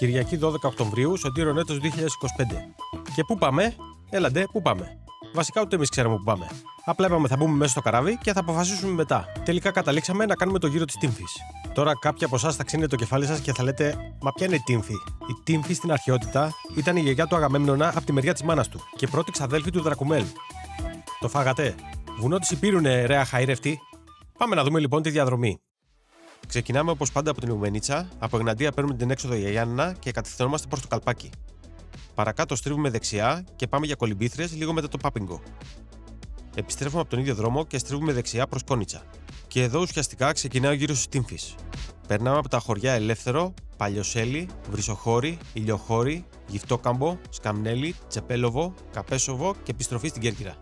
Κυριακή 12 Οκτωβρίου, Σωτήρο έτος 2025. Και πού πάμε? Έλαντε, πού πάμε? Βασικά ούτε εμείς ξέραμε πού πάμε. Απλά είπαμε θα μπούμε μέσα στο καράβι και θα αποφασίσουμε μετά. Τελικά καταλήξαμε να κάνουμε το γύρο της Τύμφης. Τώρα κάποιοι από εσάς θα ξύνετε το κεφάλι σας και θα λέτε: μα ποια είναι η Τύμφη? Η Τύμφη στην αρχαιότητα ήταν η γιαγιά του Αγαμέμνονα από τη μεριά της μάνας του και πρώτη ξαδέλφη του Δρακουμέλ. Το φάγατε? Βουνό της Υπήρουνε, ρε αχαήρευτη. Πάμε να δούμε λοιπόν τη διαδρομή. Ξεκινάμε όπως πάντα από την Ουμενίτσα, από Εγναντία παίρνουμε την έξοδο για Γιάννηνα και κατευθυνόμαστε προς το Καλπάκι. Παρακάτω στρίβουμε δεξιά και πάμε για Κολυμπήθρες λίγο μετά το Πάπινγκο. Επιστρέφουμε από τον ίδιο δρόμο και στρίβουμε δεξιά προς Κόνιτσα. Και εδώ ουσιαστικά ξεκινάει ο γύρος της Τύμφης. Περνάμε από τα χωριά Ελεύθερο, Παλιοσέλη, Βρυσοχώρη, Ηλιοχώρη, Γυφτόκαμπο, Σκαμνέλη, Τσεπέλοβο, Καπέσοβο και επιστροφή στην Κέρκυρα.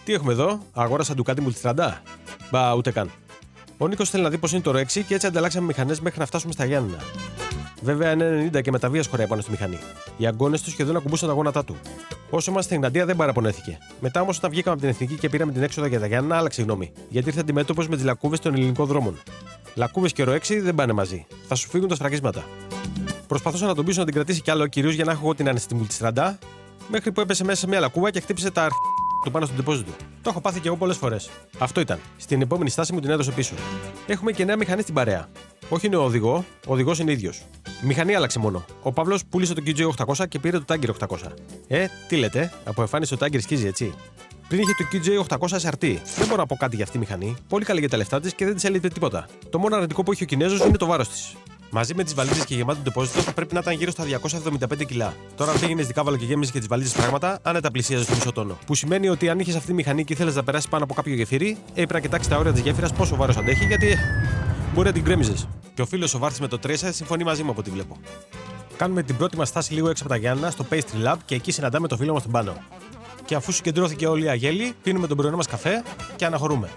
Τι έχουμε εδώ? Αγόρασα Ducati Multistrada? Μπα, ούτε καν. Ο Νίκος θέλει να δει πώς είναι το Ρο 6 και έτσι ανταλλάξαμε μηχανές μέχρι να φτάσουμε στα Γιάννηνα. Βέβαια είναι 90 και με τα βία χωράει πάνω στη μηχανή. Οι αγκώνες του σχεδόν ακουμπούσαν τα γόνατά του. Όσο είμαστε στην Εγναντία δεν παραπονέθηκε. Μετά όμως όταν βγήκαμε από την εθνική και πήραμε την έξοδο για τα Γιάννηνα, άλλαξε γνώμη. Γιατί ήρθε αντιμέτωπος με τις λακκούβες των ελληνικών δρόμων. Λακκούβες και Ρο 6 δεν πάνε μαζί. Θα σου φύγουν τα σφραγίσματα. Προσπαθούσα να τον πείσω να την κρατήσει κι άλλο, κυρίως για να έχω την άνεση στη Multistrada, μέχρι που έπεσε μέσα σε μια λακκούβα και χτύπησε τα του πάνω στον τεπόζι του. Το έχω πάθει κι εγώ πολλές φορές. Αυτό ήταν. Στην επόμενη στάση μου την έδωσε πίσω. Έχουμε και νέα μηχανή στην παρέα. Όχι είναι ο οδηγός είναι ίδιος. Η μηχανή άλλαξε μόνο. Ο Παύλος πούλησε το QJ800 και πήρε το Tiger 800. Τι λέτε, από εμφάνιση το Tiger σκίζει έτσι? Πριν είχε το QJ800 SRT. Δεν μπορώ να πω κάτι για αυτή τη μηχανή. Πολύ καλή για τα λεφτά της και δεν της έλειπε τίποτα. Το μόνο αρνητικό που έχει ο Κινέζος είναι το βάρος της. Μαζί με τις βαλίτσες και γεμάτο ντεπόζιτο θα πρέπει να ήταν γύρω στα 275 κιλά. Τώρα, αν πήγαινες δικάβαλο και γέμιζε και τις βαλίτσες πράγματα, άνετα πλησίαζε στο μισό τόνο. Που σημαίνει ότι αν είχες αυτή τη μηχανή και ήθελες να περάσεις πάνω από κάποιο γεφύρι, έπρεπε να κοιτάξεις τα όρια της γέφυρας πόσο βάρος αντέχει, γιατί μπορεί να την γκρέμιζες. Και ο φίλος ο Βάρθης με το Tracer συμφωνεί μαζί μου από ό,τι βλέπω. Κάνουμε την πρώτη μας στάση λίγο έξω από τα Γιάννηνα, στο Pastry Lab και εκεί συναντάμε το φίλο μας τον Πάνο. Και αφού συγκεντρώθηκε όλη η αγέλη, πίνουμε τον πρωινό μας καφέ και αναχωρούμε.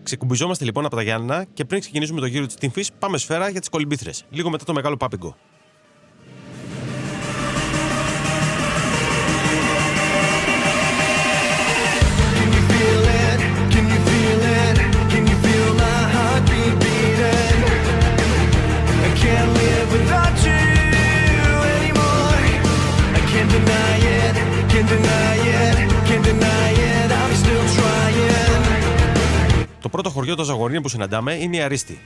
Ξεκουμπιζόμαστε λοιπόν από τα Γιάννηνα και πριν ξεκινήσουμε το γύρο της Τύμφης, πάμε σφαίρα για τις Κολυμπήθρες, λίγο μετά το μεγάλο Πάπινγκο. Το πρώτο χωριό των Ζαγορίνων που συναντάμε είναι η Αρίστη.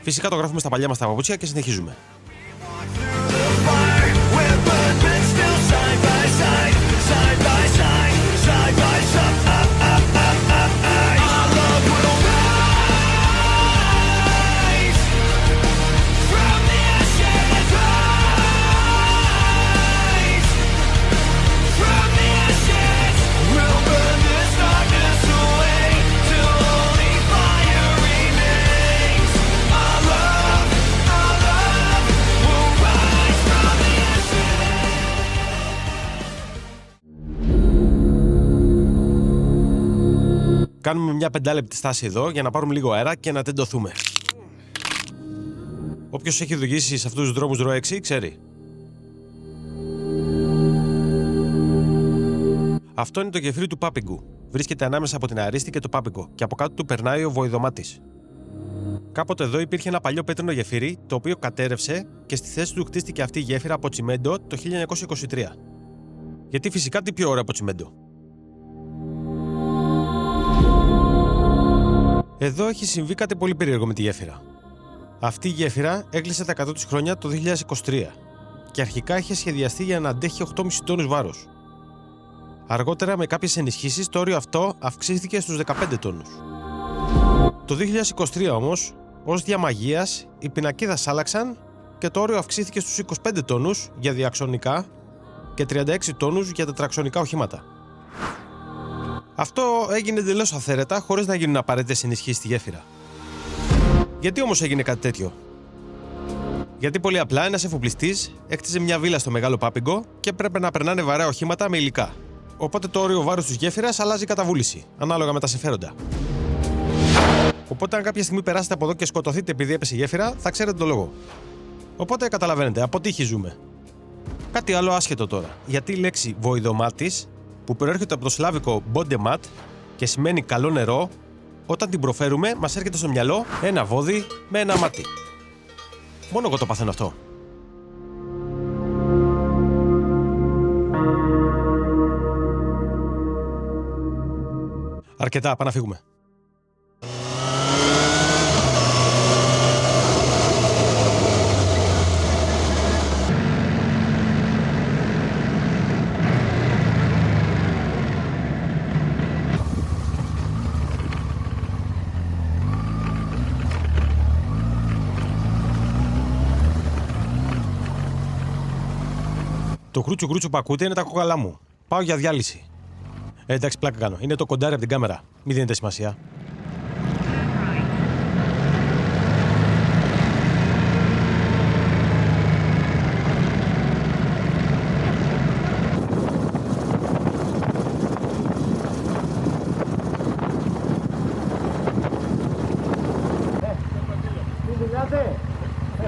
Φυσικά το γράφουμε στα παλιά μας τα παπούτσια και συνεχίζουμε. Κάνουμε μια 5 λεπτή στάση εδώ για να πάρουμε λίγο αέρα και να τεντωθούμε. Όποιος έχει οδηγήσει σε αυτούς τους δρόμους Ρο 6 ξέρει. Αυτό είναι το γεφύρι του Πάπινγκου. Βρίσκεται ανάμεσα από την Αρίστη και το Πάπινγκο και από κάτω του περνάει ο Βοηδομάτης. Κάποτε εδώ υπήρχε ένα παλιό πέτρινο γεφύρι το οποίο κατέρρευσε και στη θέση του χτίστηκε αυτή η γέφυρα από τσιμέντο το 1923. Γιατί φυσικά τι πιο ωραίο από τσιμέντο. Εδώ έχει συμβεί κάτι πολύ περίεργο με τη γέφυρα. Αυτή η γέφυρα έκλεισε τα 100 της χρόνια το 2023 και αρχικά είχε σχεδιαστεί για να αντέχει 8,5 τόνους βάρος. Αργότερα με κάποιες ενισχύσεις το όριο αυτό αυξήθηκε στους 15 τόνους. Το 2023 όμως, ως δια μαγείας, οι πινακίδες άλλαξαν και το όριο αυξήθηκε στους 25 τόνους για διαξονικά και 36 τόνους για τετραξονικά οχήματα. Αυτό έγινε εντελώς αυθαίρετα, χωρίς να γίνουν απαραίτητες ενισχύσεις στη γέφυρα. Γιατί όμως έγινε κάτι τέτοιο? Γιατί πολύ απλά ένας εφοπλιστής έκτιζε μια βίλα στο Μεγάλο Πάπιγκο και έπρεπε να περνάνε βαρέα οχήματα με υλικά. Οπότε το όριο βάρους της γέφυρας αλλάζει κατά βούληση, ανάλογα με τα συμφέροντα. Οπότε, αν κάποια στιγμή περάσετε από εδώ και σκοτωθείτε επειδή έπεσε η γέφυρα, θα ξέρετε το λόγο. Οπότε, καταλαβαίνετε, από τύχη ζούμε. Κάτι άλλο άσχετο τώρα. Γιατί η λέξη βοηδομάτης, που προέρχεται από το σλάβικο bondemat και σημαίνει καλό νερό, όταν την προφέρουμε, μας έρχεται στο μυαλό ένα βόδι με ένα μάτι. Μόνο εγώ το παθαίνω αυτό. Αρκετά, πάμε να φύγουμε. Το κρούτσου κρούτσου που ακούτε είναι τα κόκαλά μου. Πάω για διάλυση. Εντάξει, πλάκα κάνω. Είναι το κοντάρι από την κάμερα. Μην δίνετε σημασία.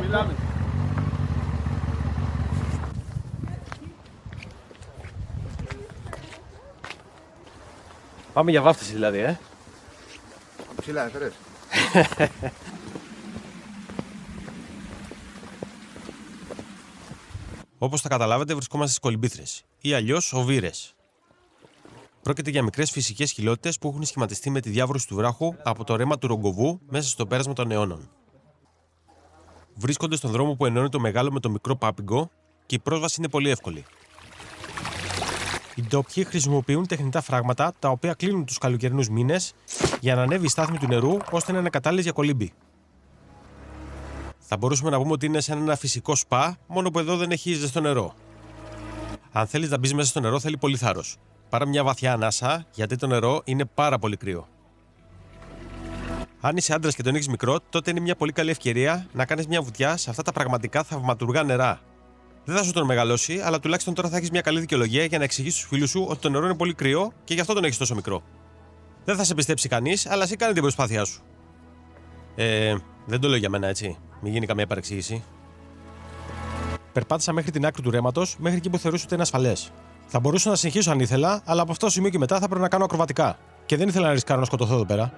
Μιλάμε. Πάμε για βάφτιση δηλαδή, Ψηλά έφερες. Όπως θα καταλάβετε, βρισκόμαστε στις Κολυμπήθρες ή αλλιώς Οβύρες. Πρόκειται για μικρές φυσικές χιλότητες που έχουν σχηματιστεί με τη διάβρωση του βράχου από το ρέμα του Ρογκοβού μέσα στο πέρασμα των αιώνων. Βρίσκονται στον δρόμο που ενώνει το μεγάλο με το μικρό Πάπιγκο και η πρόσβαση είναι πολύ εύκολη. Οι ντόπιοι χρησιμοποιούν τεχνητά φράγματα τα οποία κλείνουν τους καλοκαιρινούς μήνες για να ανέβει η στάθμη του νερού ώστε να είναι κατάλληλες για κολύμπι. Θα μπορούσαμε να πούμε ότι είναι σαν ένα φυσικό σπα, μόνο που εδώ δεν έχει ζεστό νερό. Αν θέλεις να μπεις μέσα στο νερό, θέλει πολύ θάρρος. Πάρε μια βαθιά ανάσα, γιατί το νερό είναι πάρα πολύ κρύο. Αν είσαι άντρας και τον έχεις μικρό, τότε είναι μια πολύ καλή ευκαιρία να κάνεις μια βουτιά σε αυτά τα πραγματικά θαυματουργά νερά. Δεν θα σου τον μεγαλώσει, αλλά τουλάχιστον τώρα θα έχεις μια καλή δικαιολογία για να εξηγήσεις στους φίλους σου ότι το νερό είναι πολύ κρύο και γι' αυτό τον έχεις τόσο μικρό. Δεν θα σε πιστέψει κανείς, αλλά εσύ κάνε την προσπάθειά σου. Δεν το λέω για μένα, έτσι. Μην γίνει καμία παρεξήγηση. Περπάτησα μέχρι την άκρη του ρέματος, μέχρι εκεί που θεωρούσα ότι είναι ασφαλές. Θα μπορούσα να συνεχίσω αν ήθελα, αλλά από αυτό το σημείο και μετά θα πρέπει να κάνω ακροβατικά. Και δεν ήθελα να ρισκάρω να σκοτωθώ εδώ πέρα.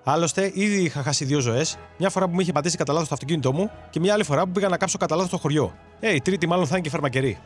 Άλλωστε, ήδη είχα χάσει 2 ζωές, μια φορά που μου είχε πατήσει κατά λάθος το αυτοκίνητό μου και μια άλλη φορά που πήγα να κάψω κατά λάθος το χωριό. Η τρίτη μάλλον θα είναι και φαρμακερή.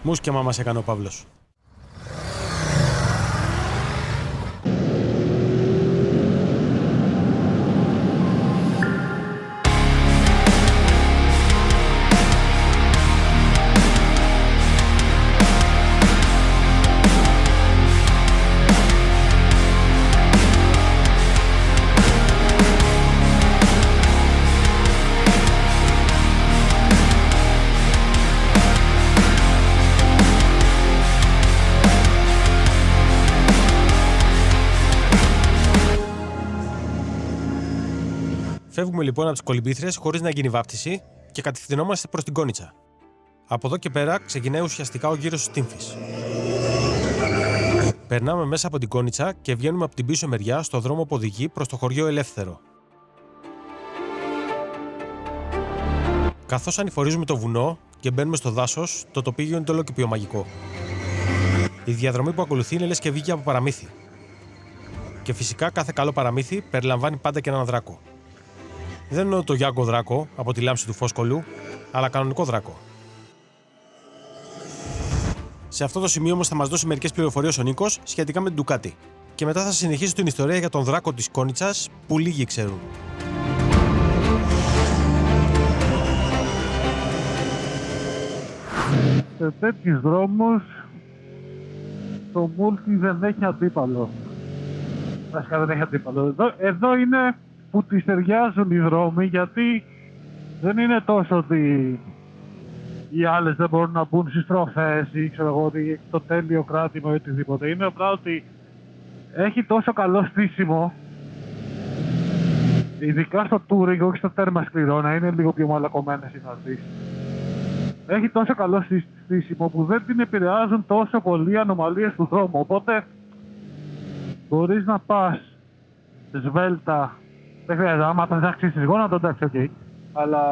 Μουσκεμα μας έκανε ο Παύλος. Φεύγουμε λοιπόν από τις Κολυμπήθρες χωρίς να γίνει βάπτιση και κατευθυνόμαστε προς την Κόνιτσα. Από εδώ και πέρα ξεκινάει ουσιαστικά ο γύρος της Τύμφης. Περνάμε μέσα από την Κόνιτσα και βγαίνουμε από την πίσω μεριά στο δρόμο που οδηγεί προς το χωριό Ελεύθερο. Καθώς ανηφορίζουμε το βουνό και μπαίνουμε στο δάσος, το τοπίο γίνεται όλο και πιο μαγικό. Η διαδρομή που ακολουθεί είναι λες και βγήκε από παραμύθι. Και φυσικά κάθε καλό παραμύθι περιλαμβάνει πάντα και έναν δράκο. Δεν εννοώ το Γιάνγκο δράκο από τη λάμψη του φόσκολου, αλλά κανονικό δράκο. Σε αυτό το σημείο όμως θα μας δώσει μερικές πληροφορίες ο Νίκος σχετικά με την Ντουκάτι. Και μετά θα συνεχίσει την ιστορία για τον δράκο της Κόνιτσας που λίγοι ξέρουν. Σε τέτοιους δρόμους το Multi δεν έχει αντίπαλο. Βασικά δεν έχει αντίπαλο. Εδώ είναι που τις ταιριάζουν οι δρόμοι, γιατί δεν είναι τόσο ότι οι άλλες δεν μπορούν να μπουν στις στροφές ή ξέρω εγώ ότι το τέλειο κράτημα ή οτιδήποτε. Είναι απλά ότι έχει τόσο καλό στήσιμο, ειδικά στο touring, όχι στο τέρμα σκληρό, να είναι λίγο πιο μαλακωμένες οι συναντήσεις. Έχει τόσο καλό στήσιμο που δεν την επηρεάζουν τόσο πολύ οι ανομαλίες του δρόμου. Οπότε μπορείς να πας σβέλτα. Δεν χρειάζεται, άμα θα αξίσεις γόνατο, εντάξει, οκ. Αλλά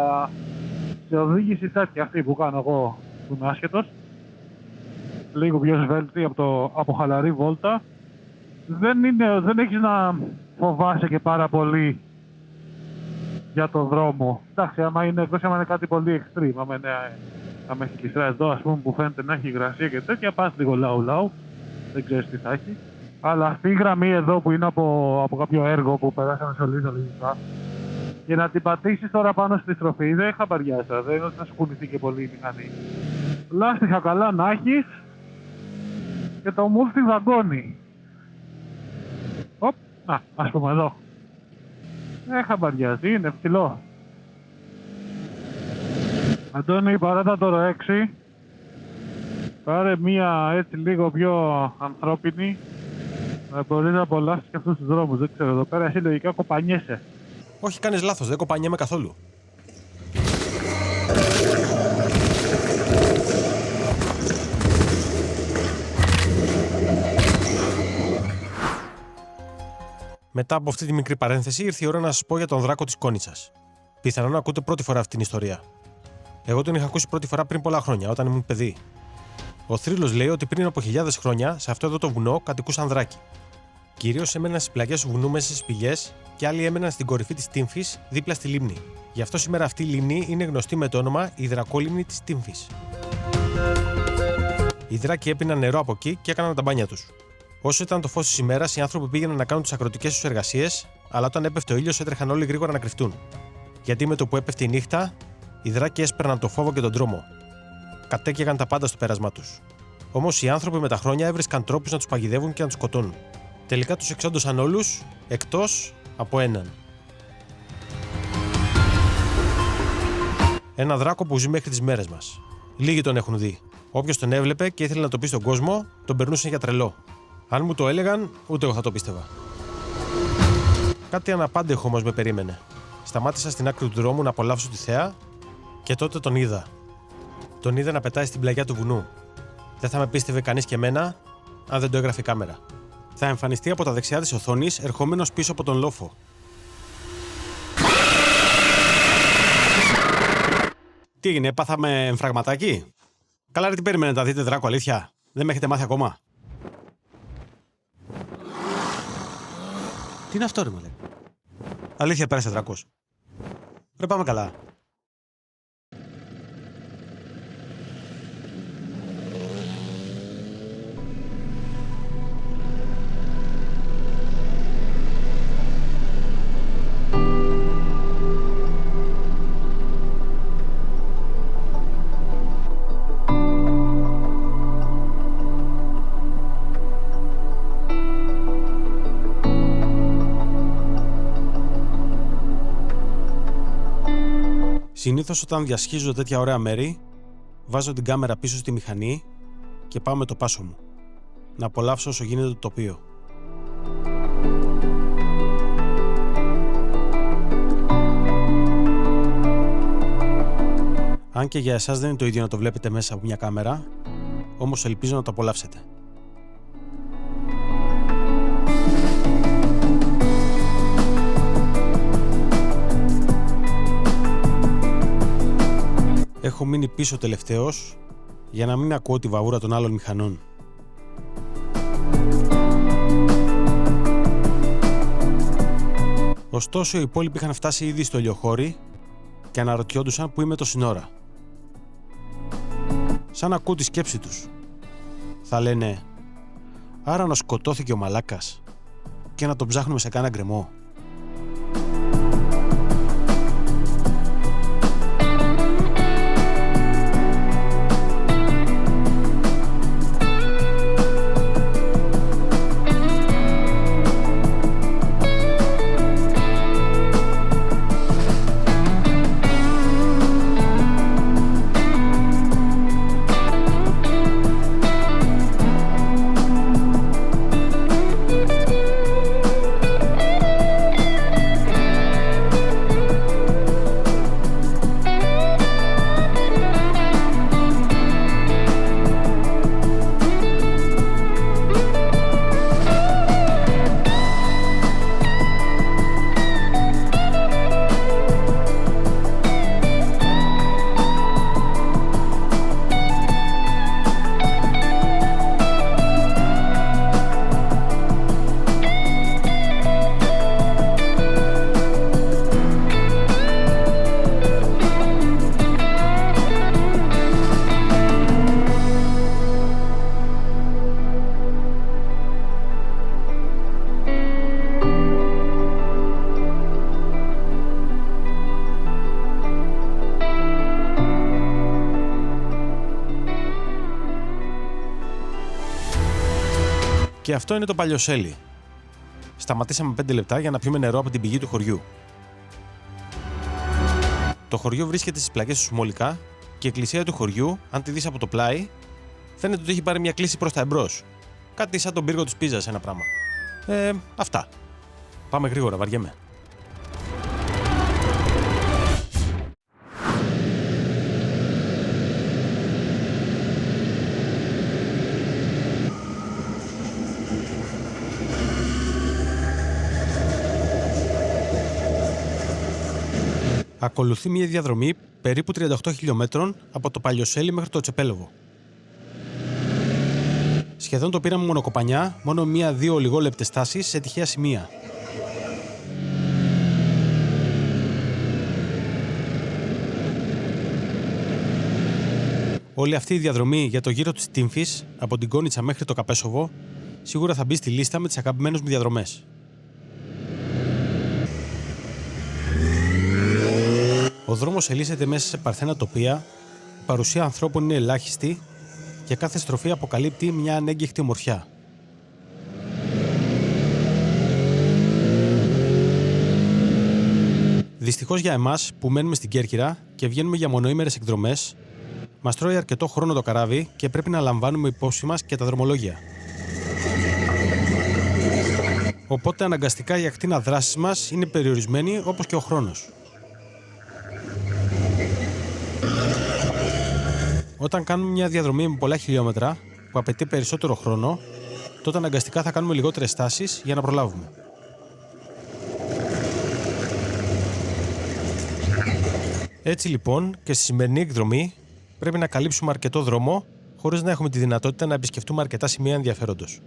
σε οδήγηση τέτοια αυτή που κάνω εγώ, που είμαι άσχετος, λίγο πιο σβέλτη από χαλαρή βόλτα, δεν έχεις να φοβάσαι και πάρα πολύ για το δρόμο. Εντάξει, άμα είναι κάτι πολύ extreme, άμα έχει κλειστρά εδώ, ας πούμε, που φαίνεται να έχει υγρασία και τέτοια, πας λίγο λαου-λαου, δεν ξέρεις τι θα έχει. Αλλά αυτή η γραμμή εδώ που είναι από κάποιο έργο που περάσαμε σωλήνω λογικά, για να την πατήσεις τώρα πάνω στη στροφή, δεν χαμπαριάζα, δεν είναι ότι θα σου κουνηθεί και πολύ η μηχανή. Λάστιχα καλά να έχεις και το multi δαγκώνει. Ας πούμε εδώ. Δεν χαμπαριάζει, είναι ψηλό. Αντώνη, παράτα το 6. Πάρε μία έτσι λίγο πιο ανθρώπινη. Να μπορείς να απολαύσεις και αυτούς τους δρόμους. Δεν ξέρω, εδώ πέρα εσύ λογικά κοπανιέσαι. Όχι, κάνεις λάθος, δεν κοπανιέμαι καθόλου. Μετά από αυτή τη μικρή παρένθεση, ήρθε η ώρα να σας πω για τον δράκο της Κόνιτσας. Πιθανόν να ακούτε πρώτη φορά αυτή την ιστορία. Εγώ τον είχα ακούσει πρώτη φορά πριν πολλά χρόνια, όταν ήμουν παιδί. Ο θρύλος λέει ότι πριν από χιλιάδες χρόνια, σε αυτό εδώ το βουνό κατοικούσαν δράκοι. Κυρίως έμεναν στις πλαγιές του βουνού μέσα στις πηγές και άλλοι έμεναν στην κορυφή της Τύμφης, δίπλα στη λίμνη. Γι' αυτό σήμερα αυτή η λίμνη είναι γνωστή με το όνομα Υδρακόλιμνη της Τύμφης. Οι δράκοι έπιναν νερό από εκεί και έκαναν τα μπάνια τους. Όσο ήταν το φως της ημέρας, οι άνθρωποι πήγαιναν να κάνουν τις αγροτικές τους εργασίες, αλλά όταν έπεφτε ο ήλιος έτρεχαν όλοι γρήγορα να κρυφτούν. Γιατί με το που έπεφτε η νύχτα, οι δράκοι έσπερναν το φόβο και τον τρόμο. Κατέκαιγαν τα πάντα στο πέρασμά τους. Όμως οι άνθρωποι με τα χρόνια έβρισκαν τρόπους να τους παγιδεύουν και να τους σκοτώνουν. Τελικά τους εξόντωσαν όλους, εκτός από έναν. Ένα δράκο που ζει μέχρι τις μέρες μας. Λίγοι τον έχουν δει. Όποιος τον έβλεπε και ήθελε να το πει στον κόσμο, τον περνούσαν για τρελό. Αν μου το έλεγαν, ούτε εγώ θα το πίστευα. Κάτι αναπάντεχο όμως με περίμενε. Σταμάτησα στην άκρη του δρόμου να απολαύσω τη θέα και τότε τον είδα. Τον είδα να πετάει στην πλαγιά του βουνού. Δεν θα με πίστευε κανείς και εμένα, αν δεν το έγραφε η κάμερα. Θα εμφανιστεί από τα δεξιά της οθόνης, ερχόμενος πίσω από τον λόφο. Τι έγινε, έπαθαμε εμφραγματάκι? Καλά, ρε, τι περιμένετε, να δείτε δράκο, αλήθεια? Δεν με έχετε μάθει ακόμα? Τι είναι αυτό, ρε μαλάκα? Αλήθεια, πέρασε δράκος? Ρε, πάμε καλά. Συνήθως όταν διασχίζω τέτοια ωραία μέρη, βάζω την κάμερα πίσω στη μηχανή και πάω με το πάσο μου. Να απολαύσω όσο γίνεται το τοπίο. Αν και για εσάς δεν είναι το ίδιο να το βλέπετε μέσα από μια κάμερα, όμως ελπίζω να το απολαύσετε. Έχω μείνει πίσω τελευταίος για να μην ακούω τη βαβούρα των άλλων μηχανών. Ωστόσο, οι υπόλοιποι είχαν φτάσει ήδη στο ηλιοχώρι και αναρωτιόντουσαν που είμαι τόση ώρα. Σαν να ακούω τη σκέψη τους. Θα λένε, άρα να σκοτώθηκε ο μαλάκας και να τον ψάχνουμε σε κάνα γκρεμό. Και αυτό είναι το Παλιοσέλι. Σταματήσαμε 5 λεπτά για να πιούμε νερό από την πηγή του χωριού. Το χωριό βρίσκεται στις πλαγιές του Σμόλικα και η εκκλησία του χωριού, αν τη δεις από το πλάι, φαίνεται ότι έχει πάρει μια κλίση προς τα εμπρός. Κάτι σαν τον πύργο της Πίζας, ένα πράγμα. Αυτά. Πάμε γρήγορα, βαριέμαι. Ακολουθεί μια διαδρομή περίπου 38 χιλιόμετρων από το Παλιοσέλι μέχρι το Τσεπέλοβο. Σχεδόν το πήραμε μονοκοπανιά, μόνο 1-2 ολιγόλεπτες στάσεις σε τυχαία σημεία. Όλη αυτή η διαδρομή για το γύρο της Τύμφης, από την Κόνιτσα μέχρι το Καπέσοβο, σίγουρα θα μπει στη λίστα με τις αγαπημένες μου διαδρομές. Ο δρόμος ελύσεται μέσα σε παρθένα τοπία, η παρουσία ανθρώπων είναι ελάχιστη και κάθε στροφή αποκαλύπτει μια ανέγκυχτη ομορφιά. Δυστυχώς για εμάς που μένουμε στην Κέρκυρα και βγαίνουμε για μονοήμερες εκδρομές, μας τρώει αρκετό χρόνο το καράβι και πρέπει να λαμβάνουμε υπόψη μας και τα δρομολόγια. Οπότε αναγκαστικά η ακτίνα δράσης μας είναι περιορισμένη όπως και ο χρόνος. Όταν κάνουμε μια διαδρομή με πολλά χιλιόμετρα που απαιτεί περισσότερο χρόνο, τότε αναγκαστικά θα κάνουμε λιγότερες στάσεις για να προλάβουμε. Έτσι λοιπόν και στη σημερινή εκδρομή πρέπει να καλύψουμε αρκετό δρόμο χωρίς να έχουμε τη δυνατότητα να επισκεφτούμε αρκετά σημεία ενδιαφέροντος.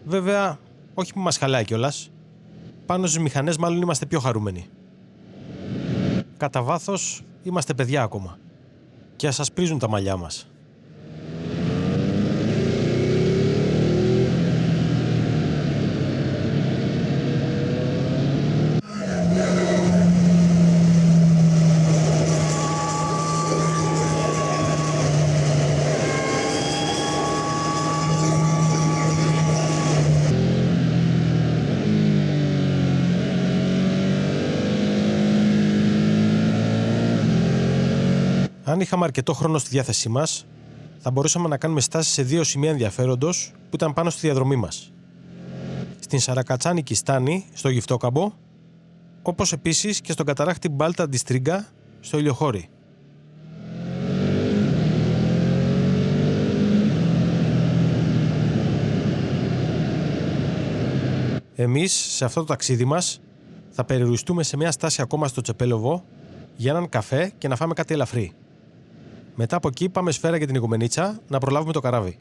Βέβαια, όχι που μας χαλάει κιόλας. Πάνω στις μηχανές μάλλον είμαστε πιο χαρούμενοι. Κατά βάθος είμαστε παιδιά ακόμα. Και ας σας πρίζουν τα μαλλιά μας. Αν είχαμε αρκετό χρόνο στη διάθεσή μας, θα μπορούσαμε να κάνουμε στάσεις σε 2 σημεία ενδιαφέροντος που ήταν πάνω στη διαδρομή μας. Στην Σαρακατσάνικη Στάνη, στο Γυφτόκαμπο, όπως επίσης και στον καταράκτη Μπάλτα Ντιστρίγκα, στο Ηλιοχώρι. Εμείς, σε αυτό το ταξίδι μας, θα περιοριστούμε σε μια στάση ακόμα στο Τσεπέλοβο για έναν καφέ και να φάμε κάτι ελαφρύ. Μετά από εκεί πάμε Σφαίρα για την Οικουμενίτσα να προλάβουμε το καράβι.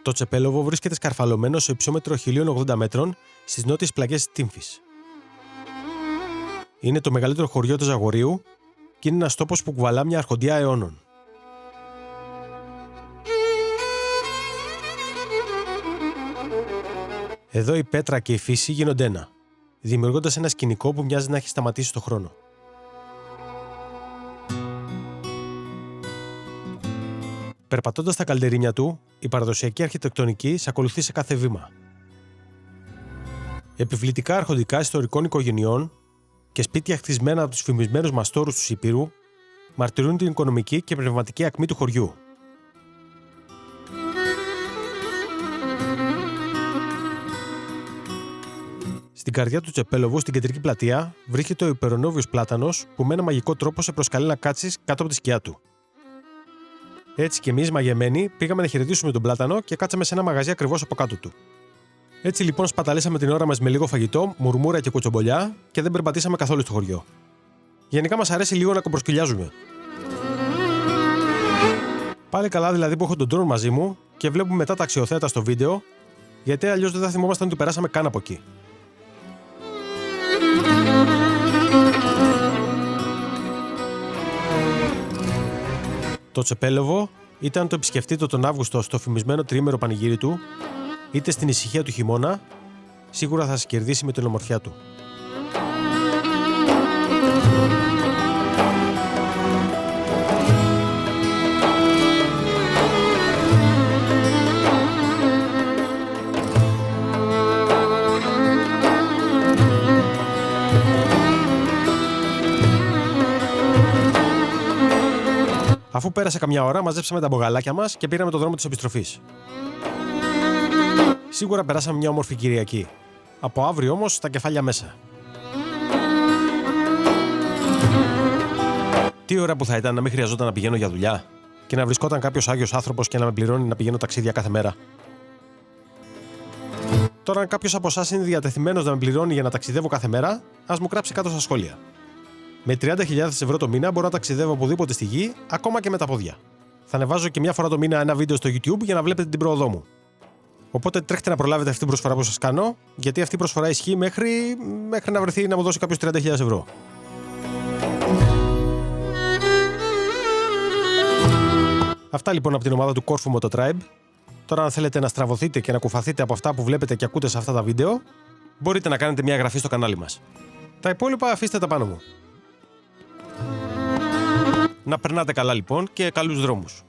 Το Τσεπέλοβο βρίσκεται σκαρφαλωμένο σε υψόμετρο 1080 μέτρων στις νότιες πλαγιές της Τύμφης. Είναι το μεγαλύτερο χωριό του Ζαγορείου και είναι ένας τόπος που κουβαλά μια αρχοντιά αιώνων. Εδώ η πέτρα και η φύση γίνονται ένα, δημιουργώντας ένα σκηνικό που μοιάζει να έχει σταματήσει στο χρόνο. Περπατώντας στα καλντερίνια του, η παραδοσιακή αρχιτεκτονική σε ακολουθεί σε κάθε βήμα. Επιβλητικά αρχοντικά ιστορικών οικογενειών και σπίτια χτισμένα από τους φημισμένους μαστόρους του Ήπειρου μαρτυρούν την οικονομική και πνευματική ακμή του χωριού. Στην καρδιά του Τσεπέλοβου, στην κεντρική πλατεία, βρίσκεται ο υπερονόβιος πλάτανος που με ένα μαγικό τρόπο σε προσκαλεί να κάτσεις κάτω από τη σκιά του. Έτσι κι εμείς, μαγεμένοι, πήγαμε να χαιρετήσουμε τον πλάτανο και κάτσαμε σε ένα μαγαζί ακριβώς από κάτω του. Έτσι λοιπόν, σπαταλήσαμε την ώρα μας με λίγο φαγητό, μουρμούρα και κοτσομπολιά και δεν περπατήσαμε καθόλου στο χωριό. Γενικά μας αρέσει λίγο να κομπροσκυλιάζουμε. Πάλι καλά δηλαδή που έχω τον drone μαζί μου και βλέπουμε μετά τα αξιοθέατα στο βίντεο, γιατί αλλιώς δεν θα θυμόμασταν ότι περάσαμε καν από εκεί. Το Τσεπέλοβο, είτε αν το επισκεφτείτε τον Αύγουστο στο φημισμένο τριήμερο πανηγύρι του, είτε στην ησυχία του χειμώνα, σίγουρα θα σας κερδίσει με την ομορφιά του. Αφού πέρασε καμιά ώρα, μαζέψαμε τα μπογαλάκια μας και πήραμε το δρόμο της επιστροφής. Σίγουρα περάσαμε μια όμορφη Κυριακή. Από αύριο όμως τα κεφάλια μέσα. Τι ώρα που θα ήταν να μην χρειαζόταν να πηγαίνω για δουλειά και να βρισκόταν κάποιος άγιος άνθρωπος και να με πληρώνει να πηγαίνω ταξίδια κάθε μέρα. Τώρα, αν κάποιος από εσάς είναι διατεθειμένος να με πληρώνει για να ταξιδεύω κάθε μέρα, ας μου γράψει κάτω στα σχόλια. Με 30.000 ευρώ το μήνα μπορώ να ταξιδεύω οπουδήποτε στη γη, ακόμα και με τα πόδια. Θα ανεβάζω και μια φορά το μήνα ένα βίντεο στο YouTube για να βλέπετε την πρόοδό μου. Οπότε τρέχετε να προλάβετε αυτή την προσφορά που σας κάνω, γιατί αυτή η προσφορά ισχύει μέχρι να βρεθεί να μου δώσει κάποιος 30.000 ευρώ. Αυτά λοιπόν από την ομάδα του Corfu Moto Tribe. Τώρα, αν θέλετε να στραβωθείτε και να κουφαθείτε από αυτά που βλέπετε και ακούτε σε αυτά τα βίντεο, μπορείτε να κάνετε μια εγγραφή στο κανάλι μας. Τα υπόλοιπα αφήστε τα πάνω μου. Να περνάτε καλά λοιπόν και καλούς δρόμους.